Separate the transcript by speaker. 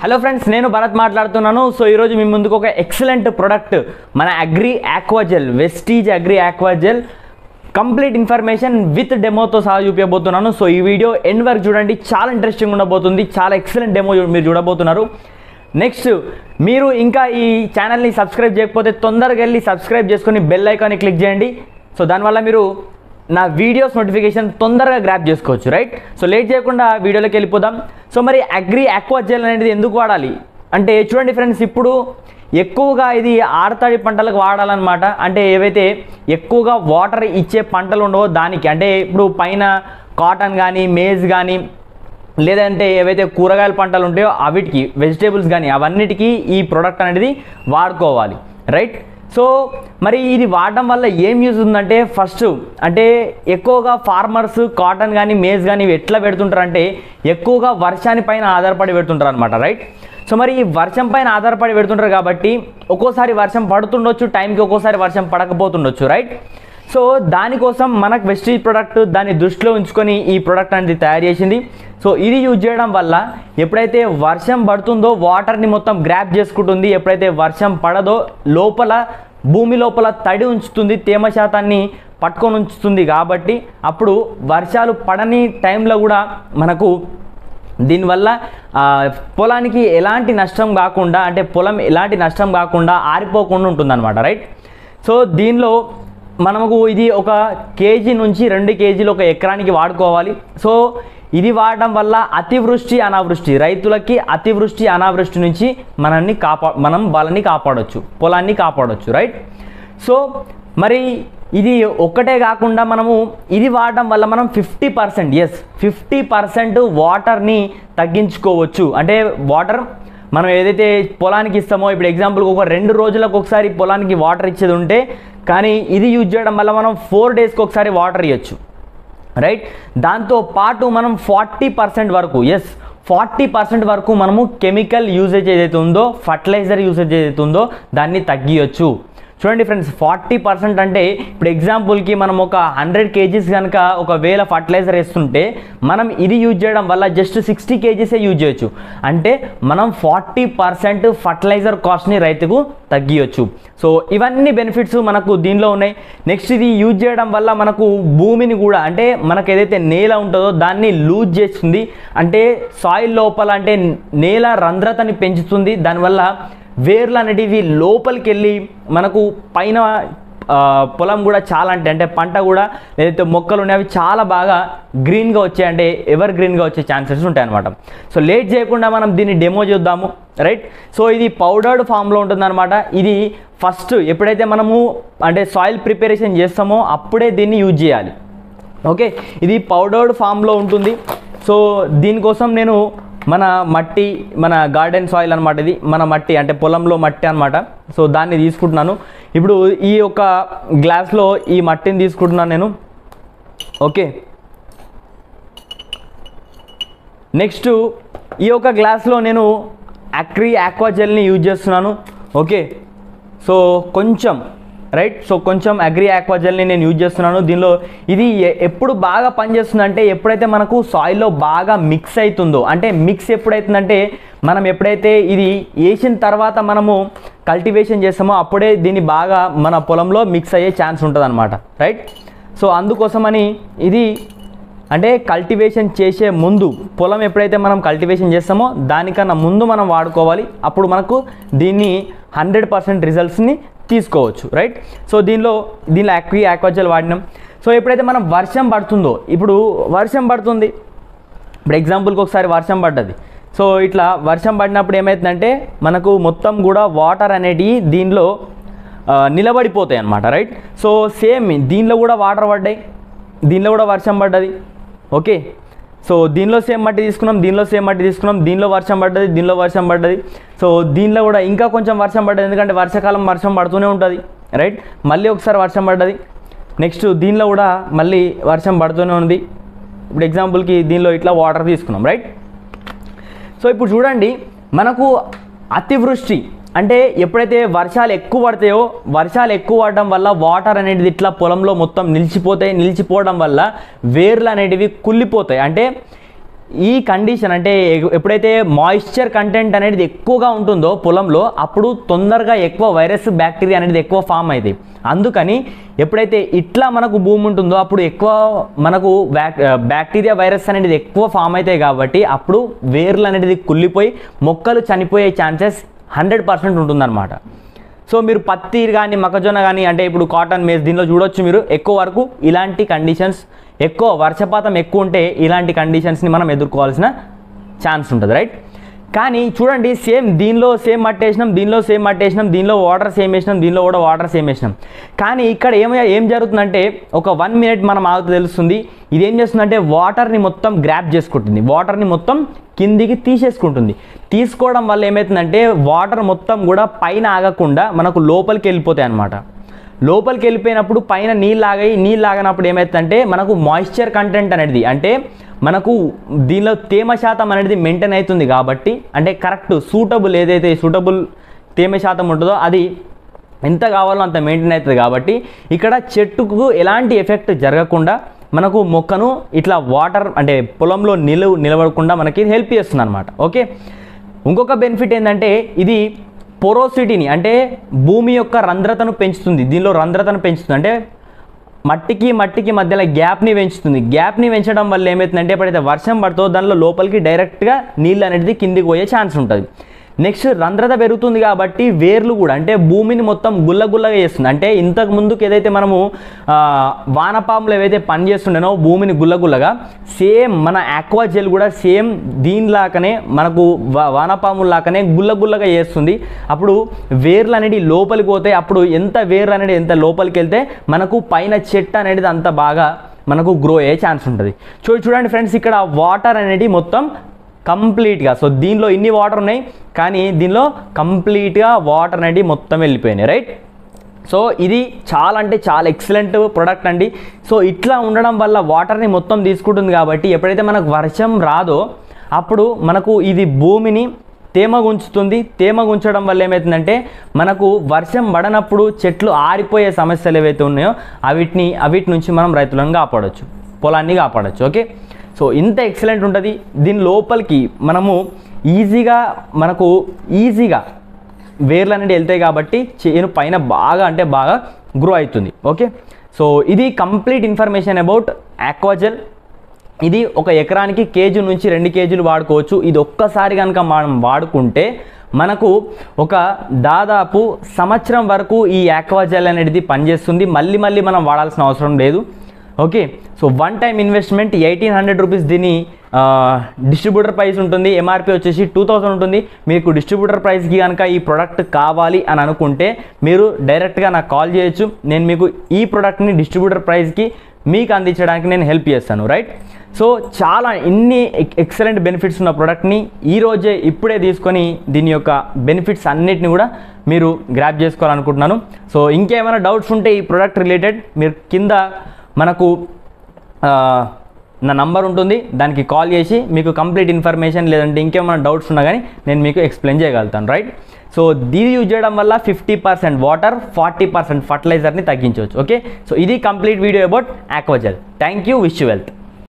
Speaker 1: Hello friends, నేను భరత్ మాట్లాడుతున్నాను. So ఈరోజు మీ ముందుకు ఒక ఎక్సలెంట్ ప్రొడక్ట్ మన Agri Aquagel, Vestige Agri Aquagel complete information with డెమోతో సహా చూపించబోతున్నాను. సో ఈ వీడియో ఎండ్ వరకు చూడండి, చాలా ఇంట్రెస్టింగ్ ఉండబోతుంది. చాలా ఎక్సలెంట్ డెమో మీరు చూడబోతున్నారు. నెక్స్ట్, మీరు ఇంకా ఈ ఛానల్ని సబ్స్క్రైబ్ చేయకపోతే తొందరగా వెళ్ళి సబ్స్క్రైబ్ చేసుకొని బెల్ ఐకాన్ని క్లిక్ చేయండి. సో దానివల్ల మీరు నా వీడియోస్ నోటిఫికేషన్ తొందరగా గ్రాప్ చేసుకోవచ్చు, రైట్? సో లేట్ చేయకుండా వీడియోలోకి వెళ్ళిపోదాం. సో మరి అగ్రి ఆక్వాజెల్ అనేది ఎందుకు వాడాలి అంటే, చూడండి ఫ్రెండ్స్, ఇప్పుడు ఎక్కువగా ఇది ఆరుతడి పంటలకు వాడాలన్నమాట. అంటే ఏవైతే ఎక్కువగా వాటర్ ఇచ్చే పంటలు ఉండవో దానికి, అంటే ఇప్పుడు పైన కాటన్ కానీ మేజ్ కానీ లేదంటే ఏవైతే కూరగాయల పంటలు ఉంటాయో అవిటికి, వెజిటేబుల్స్ కానీ అవన్నిటికీ ఈ ప్రోడక్ట్ అనేది వాడుకోవాలి, రైట్? సో మరి ఇది వాడడం వల్ల ఏం యూజ్ ఉందంటే, ఫస్ట్ అంటే ఎక్కువగా ఫార్మర్స్ కాటన్ కానీ మేజ్ కానీ ఇవి ఎట్లా పెడుతుంటారు అంటే ఎక్కువగా వర్షాన్ని పైన ఆధారపడి పెడుతుంటారు అనమాట, రైట్? సో మరి ఈ వర్షం పైన ఆధారపడి పెడుతుంటారు కాబట్టి ఒక్కోసారి వర్షం పడుతుండొచ్చు, టైంకి ఒక్కోసారి వర్షం పడకపోతుండొచ్చు, రైట్? సో దానికోసం మనకు వెస్టీజ్ ప్రోడక్ట్ దాన్ని దృష్టిలో ఉంచుకొని ఈ ప్రోడక్ట్ అనేది తయారు చేసింది. సో ఇది యూజ్ చేయడం వల్ల ఎప్పుడైతే వర్షం పడుతుందో వాటర్ని మొత్తం గ్రాప్ చేసుకుంటుంది, ఎప్పుడైతే వర్షం పడదో లోపల భూమి లోపల తడి ఉంచుతుంది, తేమ శాతాన్ని పట్టుకొని ఉంచుతుంది. కాబట్టి అప్పుడు వర్షాలు పడని టైంలో కూడా మనకు దీనివల్ల పొలానికి ఎలాంటి నష్టం కాకుండా, అంటే పొలం ఎలాంటి నష్టం కాకుండా ఆరిపోకుండా ఉంటుందన్నమాట, రైట్? సో దీనిలో మనకు ఇది 1 కేజీ నుంచి 2 కేజీలు ఒక ఎకరానికి వాడుకోవాలి. సో ఇది వాడడం వల్ల అతివృష్టి అనావృష్టి, రైతులకి అతివృష్టి అనావృష్టి నుంచి మనం వాళ్ళని కాపాడవచ్చు, పొలాన్ని కాపాడవచ్చు, రైట్? సో మరి ఇది ఒక్కటే కాకుండా మనము ఇది వాడడం వల్ల మనం 50% వాటర్ని తగ్గించుకోవచ్చు. అంటే వాటర్ మనం ఏదైతే పొలానికి ఇస్తామో, ఇప్పుడు ఎగ్జాంపుల్కి ఒక 2 రోజులకు ఒకసారి పొలానికి వాటర్ ఇచ్చేది ఉంటే, కానీ ఇది యూజ్ చేయడం వల్ల మనం 4 డేస్కి ఒకసారి వాటర్ ఇవ్వచ్చు, రైట్? దాంతో పాటు మనం 40% వరకు 40% వరకు మనము కెమికల్ యూసేజ్ ఏదైతే ఉందో, ఫర్టిలైజర్ యూసేజ్ ఏదైతే ఉందో దాన్ని తగ్గియచ్చు. చూడండి ఫ్రెండ్స్, 40% అంటే ఇప్పుడు ఎగ్జాంపుల్కి మనం ఒక 100 కేజీస్ కనుక ఒకవేళ ఫర్టిలైజర్ వేస్తుంటే మనం ఇది యూజ్ చేయడం వల్ల జస్ట్ 60 కేజీసే యూజ్ చేయొచ్చు. అంటే మనం 40% ఫర్టిలైజర్ కాస్ట్ని రైతుకు తగ్గియచ్చు. సో ఇవన్నీ బెనిఫిట్స్ మనకు దీనిలో ఉన్నాయి. నెక్స్ట్, ఇది యూజ్ చేయడం వల్ల మనకు భూమిని కూడా, అంటే మనకు ఏదైతే నేల ఉంటుందో దాన్ని లూజ్ చేస్తుంది, అంటే సాయిల్ లోపల అంటే నేల రంధ్రతని పెంచుతుంది. దానివల్ల వేర్లు అనేటివి లోపలికి వెళ్ళి మనకు పైన పొలం కూడా చాలా అంటే పంట కూడా ఏదైతే మొక్కలు ఉన్నాయో అవి చాలా బాగా గ్రీన్గా వచ్చాయి, అంటే ఎవర్ గ్రీన్గా వచ్చే ఛాన్సెస్ ఉంటాయి అనమాట. సో లేట్ చేయకుండా మనం దీన్ని డెమో చూద్దాము, రైట్? సో ఇది పౌడర్డ్ ఫామ్లో ఉంటుందన్నమాట. ఇది ఫస్ట్ ఎప్పుడైతే మనము అంటే సాయిల్ ప్రిపరేషన్ చేస్తామో అప్పుడే దీన్ని యూజ్ చేయాలి, ఓకే? ఇది పౌడర్డ్ ఫామ్లో ఉంటుంది. సో దీనికోసం నేను మన మట్టి, మన గార్డెన్ సాయిల్ అనమాట, ఇది మన మట్టి అంటే పొలంలో మట్టి అనమాట. సో దాన్ని తీసుకుంటున్నాను. ఇప్పుడు ఈ యొక్క గ్లాస్లో ఈ మట్టిని తీసుకుంటున్నాను నేను, ఓకే? నెక్స్ట్ ఈ యొక్క గ్లాస్లో నేను అగ్రి ఆక్వాజెల్ని యూజ్ చేస్తున్నాను, ఓకే? సో కొంచెం, రైట్? సో కొంచెం అగ్రి ఆక్వాజెల్ని నేను యూజ్ చేస్తున్నాను. దీనిలో ఇది ఎప్పుడు బాగా పనిచేస్తుంది అంటే ఎప్పుడైతే మనకు సాయిల్లో బాగా మిక్స్ అవుతుందో, అంటే మిక్స్ ఎప్పుడైతుందంటే మనం ఎప్పుడైతే ఇది వేసిన తర్వాత మనము కల్టివేషన్ చేస్తామో అప్పుడే దీన్ని బాగా మన పొలంలో మిక్స్ అయ్యే ఛాన్స్ ఉంటుంది అనమాట, రైట్? సో అందుకోసమని ఇది అంటే కల్టివేషన్ చేసే ముందు, పొలం ఎప్పుడైతే మనం కల్టివేషన్ చేస్తామో దానికన్నా ముందు మనం వాడుకోవాలి. అప్పుడు మనకు దీన్ని 100% రిజల్ట్స్ని తీసుకోవచ్చు, రైట్? సో దీనిలో అగ్రి ఆక్వాజెల్ వాడినాం. సో ఎప్పుడైతే మనం వర్షం పడుతుందో, ఇప్పుడు వర్షం పడుతుంది, ఇప్పుడు ఎగ్జాంపుల్కి ఒకసారి వర్షం పడ్డది. సో ఇట్లా వర్షం పడినప్పుడు ఏమవుతుందంటే మనకు మొత్తం కూడా వాటర్ అనేటివి దీనిలో నిలబడిపోతాయి అన్నమాట, రైట్? సో సేమ్ దీనిలో కూడా వాటర్ పడ్డాయి, దీనిలో కూడా వర్షం పడ్డది, ఓకే? సో దీనిలో సేమ్ మట్టి తీసుకున్నాం, దీనిలో సేమ్ మట్టి తీసుకున్నాం, దీనిలో వర్షం పడ్డది, దీనిలో వర్షం పడ్డది. సో దీనిలో కూడా ఇంకా కొంచెం వర్షం పడ్డది, ఎందుకంటే వర్షాకాలం వర్షం పడుతూనే ఉంటుంది, రైట్? మళ్ళీ ఒకసారి వర్షం పడ్డది. నెక్స్ట్ దీనిలో కూడా మళ్ళీ వర్షం పడుతూనే ఉంది. ఇప్పుడు ఎగ్జాంపుల్కి దీనిలో ఇట్లా వాటర్ తీసుకున్నాం, రైట్? సో ఇప్పుడు చూడండి, మనకు అతివృష్టి అంటే ఎప్పుడైతే వర్షాలు ఎక్కువ పడతాయో, వర్షాలు ఎక్కువ పడడం వల్ల వాటర్ అనేది ఇట్లా పొలంలో మొత్తం నిలిచిపోతాయి. నిలిచిపోవడం వల్ల వేర్లు అనేటివి కుళ్ళిపోతాయి. అంటే ఈ కండిషన్ అంటే ఎప్పుడైతే మాయిశ్చర్ కంటెంట్ అనేది ఎక్కువగా ఉంటుందో పొలంలో అప్పుడు తొందరగా ఎక్కువ వైరస్ బ్యాక్టీరియా అనేది ఎక్కువ ఫామ్ అవుతాయి. అందుకని ఎప్పుడైతే ఇట్లా మనకు భూమి ఉంటుందో అప్పుడు ఎక్కువ మనకు బ్యాక్టీరియా వైరస్ అనేది ఎక్కువ ఫామ్ అవుతాయి కాబట్టి అప్పుడు వేర్లు అనేది కుళ్ళిపోయి మొక్కలు చనిపోయే ఛాన్సెస్ 100% ఉంటుందన్నమాట. సో మీరు పత్తి కానీ మొక్కజొన్న కానీ అంటే ఇప్పుడు కాటన్ మేజ్ దీనిలో చూడొచ్చు మీరు ఎక్కువ వరకు ఇలాంటి కండిషన్స్ ఎక్కువ వర్షపాతం ఎక్కువ ఉంటే ఇలాంటి కండిషన్స్ని మనం ఎదుర్కోవాల్సిన ఛాన్స్ ఉంటుంది రైట్. కానీ చూడండి సేమ్ దీనిలో సేమ్ మట్టి వేసినాం, దీనిలో సేమ్ మట్టి వేసినాం, దీనిలో వాటర్ సేమ్ వేసినాం, దీనిలో కూడా వాటర్ సేమ్ వేసినాం. కానీ ఇక్కడ ఏం జరుగుతుందంటే ఒక 1 minute మనం ఆగితే తెలుస్తుంది ఇది ఏం చేస్తుందంటే వాటర్ని మొత్తం గ్రాప్ చేసుకుంటుంది, వాటర్ని మొత్తం కిందికి తీసేసుకుంటుంది. తీసుకోవడం వల్ల ఏమవుతుందంటే వాటర్ మొత్తం కూడా పైన ఆగకుండా మనకు లోపలికి వెళ్ళిపోతాయి అన్నమాట. లోపలికి వెళ్ళిపోయినప్పుడు పైన నీళ్ళు ఆగినప్పుడు ఏమవుతుందంటే మనకు మాయిశ్చర్ కంటెంట్ అనేది అంటే మనకు దీనిలో తేమ శాతం అనేది మెయింటైన్ అవుతుంది కాబట్టి అంటే కరెక్ట్ సూటబుల్ ఏదైతే సూటబుల్ తేమ శాతం ఉంటుందో అది ఎంత కావాలో అంత మెయింటైన్ అవుతుంది కాబట్టి ఇక్కడ చెట్టుకు ఎలాంటి ఎఫెక్ట్ జరగకుండా మనకు మొక్కను ఇట్లా వాటర్ అంటే పొలంలో నిలబడకుండా మనకి హెల్ప్ చేస్తుంది అనమాట. ఓకే, ఇంకొక బెనిఫిట్ ఏంటంటే ఇది పోరోసిటీని అంటే భూమి యొక్క రంధ్రతను పెంచుతుంది. దీనిలో రంధ్రతను పెంచుతుంది అంటే మట్టికి మధ్యలో గ్యాప్ని పెంచుతుంది. గ్యాప్ని పెంచడం వల్ల ఏమవుతుందంటే ఎప్పుడైతే వర్షం పడుతుందో దానిలో లోపలికి డైరెక్ట్గా నీళ్ళు అనేది కిందికి పోయే ఛాన్స్ ఉంటుంది. నెక్స్ట్ రంధ్రత పెరుగుతుంది కాబట్టి వేర్లు కూడా అంటే భూమిని మొత్తం గుల్లగా చేస్తుంది. అంటే ఇంతకు ముందుకు ఏదైతే మనము వానపాములు ఏవైతే పనిచేస్తుండేనో భూమిని గుల్లగా సేమ్ మన ఆక్వా జెల్ కూడా సేమ్ దీనిలాగానే మనకు వానపాములాగానే గుల్లగా చేస్తుంది. అప్పుడు వేర్లు అనేది లోపలికి పోతాయి. అప్పుడు వేర్లు అనేది ఎంత లోపలికి వెళ్తే మనకు పైన చెట్టు అనేది అంత బాగా మనకు గ్రో అయ్యే ఛాన్స్ ఉంటుంది. చూడండి ఫ్రెండ్స్ ఇక్కడ వాటర్ అనేది మొత్తం కంప్లీట్గా సో దీనిలో ఇన్ని వాటర్ ఉన్నాయి కానీ దీనిలో కంప్లీట్గా వాటర్ అనేది మొత్తం వెళ్ళిపోయినాయి రైట్. సో ఇది చాలా అంటే చాలా ఎక్సలెంట్ ప్రోడక్ట్ అండి. సో ఇట్లా ఉండడం వల్ల వాటర్ని మొత్తం తీసుకుంటుంది కాబట్టి ఎప్పుడైతే మనకు వర్షం రాదో అప్పుడు మనకు ఇది భూమిని తేమగుంచుతుంది. తేమగుంచడం వల్ల ఏమవుతుందంటే మనకు వర్షం పడనప్పుడు చెట్లు ఆరిపోయే సమస్యలు ఏవైతే ఉన్నాయో అవిటి నుంచి మనం రైతులను కాపాడవచ్చు, పొలాన్ని కాపాడవచ్చు. ఓకే, సో ఇంత ఎక్సలెంట్ ఉంటుంది. దీని లోపలికి మనము ఈజీగా వేర్లు అనేది వెళ్తాయి కాబట్టి చేను పైన బాగా గ్రో అవుతుంది. ఓకే, సో ఇది కంప్లీట్ ఇన్ఫర్మేషన్ అబౌట్ ఆక్వాజెల్. ఇది ఒక ఎకరానికి కేజీ నుంచి 2 kgs వాడుకోవచ్చు. ఇది ఒక్కసారి కనుక మనం వాడుకుంటే మనకు ఒక దాదాపు సంవత్సరం వరకు ఈ ఆక్వాజెల్ అనేది పనిచేస్తుంది. మళ్ళీ మనం వాడాల్సిన అవసరం లేదు. Okay, so 1 time investment 1800 rupees దీని డిస్ట్రిబ్యూటర్ ప్రైస్ ఉంటుంది. ఎంఆర్పి వచ్చేసి 2000 ఉంటుంది. మీకు డిస్ట్రిబ్యూటర్ ప్రైస్కి కనుక ఈ ప్రోడక్ట్ కావాలి అని అనుకుంటే మీరు డైరెక్ట్గా నాకు కాల్ చేయొచ్చు. నేను మీకు ఈ ప్రోడక్ట్ని డిస్ట్రిబ్యూటర్ ప్రైస్కి మీకు అందించడానికి నేను హెల్ప్ చేస్తాను రైట్. సో చాలా ఇన్ని ఎక్సలెంట్ బెనిఫిట్స్ ఉన్న ప్రోడక్ట్ని ఇప్పుడే తీసుకొని దీని యొక్క బెనిఫిట్స్ అన్నిటిని కూడా మీరు గ్రాప్ చేసుకోవాలనుకుంటున్నాను. సో ఇంకేమైనా డౌట్స్ ఉంటే ఈ ప్రోడక్ట్ రిలేటెడ్ మీరు కింద మనకు నా నంబర్ ఉంటుంది, దానికి కాల్ చేసి మీకు కంప్లీట్ ఇన్ఫర్మేషన్ లేదంటే ఇంకేమైనా డౌట్స్ ఉన్నా కానీ నేను మీకు ఎక్స్ప్లెయిన్ చేయగలుగుతాను రైట్. సో దీన్ని యూజ్ చేయడం వల్ల 50% వాటర్ 40% ఫర్టిలైజర్ని తగ్గించవచ్చు. ఓకే, సో ఇది complete video about Aquagel. Thank you, wish you wealth.